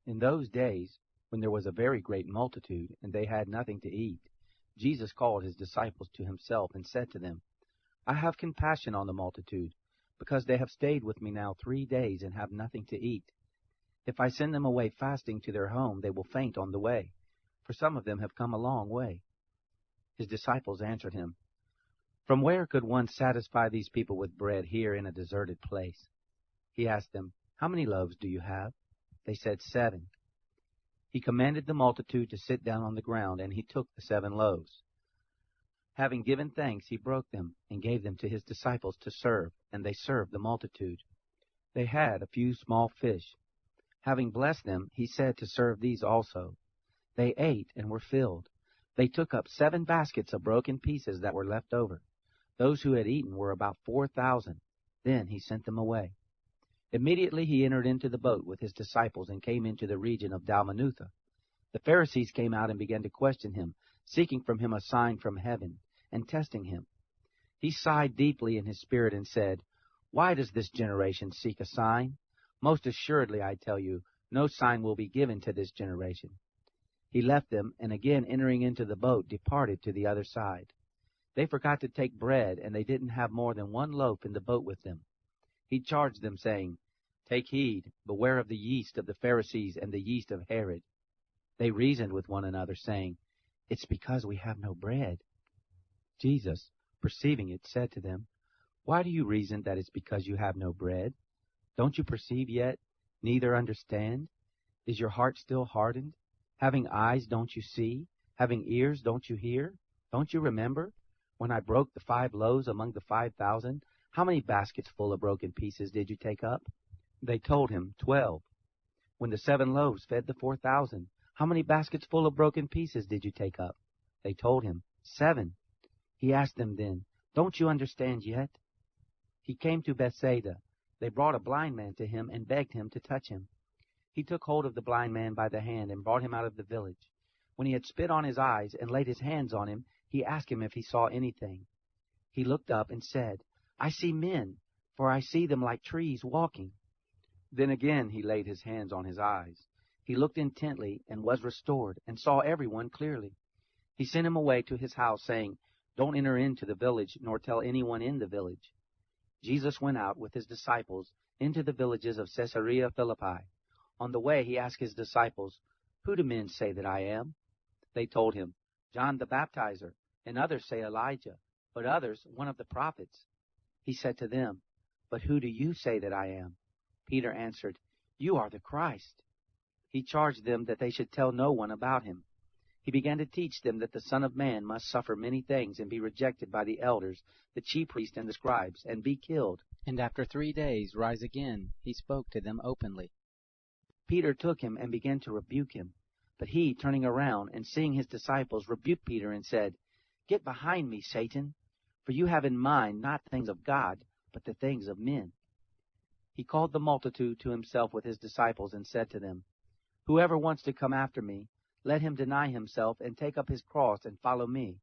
In those days, when there was a very great multitude, and they had nothing to eat, Jesus called his disciples to himself, and said to them, I have compassion on the multitude, because they have stayed with me now 3 days, and have nothing to eat. If I send them away fasting to their home, they will faint on the way, for some of them have come a long way. His disciples answered him, From where could one satisfy these people with bread here in a deserted place? He asked them, How many loaves do you have? They said, 7. He commanded the multitude to sit down on the ground, and he took the 7 loaves. Having given thanks, he broke them, and gave them to his disciples to serve, and they served the multitude. They had a few small fish. Having blessed them, he said to serve these also. They ate and were filled. They took up 7 baskets of broken pieces that were left over. Those who had eaten were about 4,000. Then he sent them away. Immediately he entered into the boat with his disciples and came into the region of Dalmanutha. The Pharisees came out and began to question him, seeking from him a sign from heaven, and testing him. He sighed deeply in his spirit and said, Why does this generation seek a sign? Most assuredly, I tell you, no sign will be given to this generation. He left them, and again entering into the boat, departed to the other side. They forgot to take bread, and they didn't have more than 1 loaf in the boat with them. He charged them, saying, Take heed, beware of the yeast of the Pharisees and the yeast of Herod. They reasoned with one another, saying, It's because we have no bread. Jesus, perceiving it, said to them, Why do you reason that it's because you have no bread? Don't you perceive yet, neither understand? Is your heart still hardened? Having eyes, don't you see? Having ears, don't you hear? Don't you remember? When I broke the 5 loaves among the 5,000, how many baskets full of broken pieces did you take up? They told him, 12. When the 7 loaves fed the 4,000, how many baskets full of broken pieces did you take up? They told him, 7. He asked them then, Don't you understand yet? He came to Bethsaida. They brought a blind man to him and begged him to touch him. He took hold of the blind man by the hand and brought him out of the village. When he had spit on his eyes and laid his hands on him, he asked him if he saw anything. He looked up and said, I see men, for I see them like trees walking. Then again he laid his hands on his eyes. He looked intently and was restored, and saw everyone clearly. He sent him away to his house, saying, Don't enter into the village, nor tell anyone in the village. Jesus went out with his disciples into the villages of Caesarea Philippi. On the way he asked his disciples, Who do men say that I am? They told him, John the Baptizer, and others say Elijah, but others one of the prophets. He said to them, But who do you say that I am? Peter answered, You are the Christ. He charged them that they should tell no one about him. He began to teach them that the Son of Man must suffer many things and be rejected by the elders, the chief priests, and the scribes, and be killed, and after 3 days rise again. He spoke to them openly. Peter took him and began to rebuke him. But he, turning around and seeing his disciples, rebuked Peter and said, Get behind me, Satan, for you have in mind not things of God, but the things of men. He called the multitude to himself with his disciples and said to them, Whoever wants to come after me, let him deny himself and take up his cross and follow me.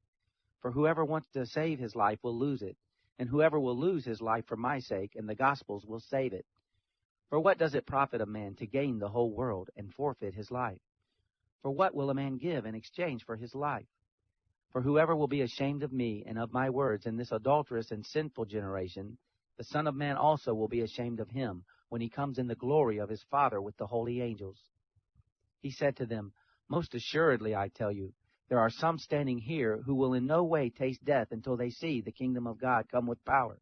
For whoever wants to save his life will lose it, and whoever will lose his life for my sake and the gospel's will save it. For what does it profit a man to gain the whole world and forfeit his life? For what will a man give in exchange for his life? For whoever will be ashamed of me and of my words in this adulterous and sinful generation, the Son of Man also will be ashamed of him when he comes in the glory of his Father with the holy angels. He said to them, Most assuredly, I tell you, there are some standing here who will in no way taste death until they see the kingdom of God come with power.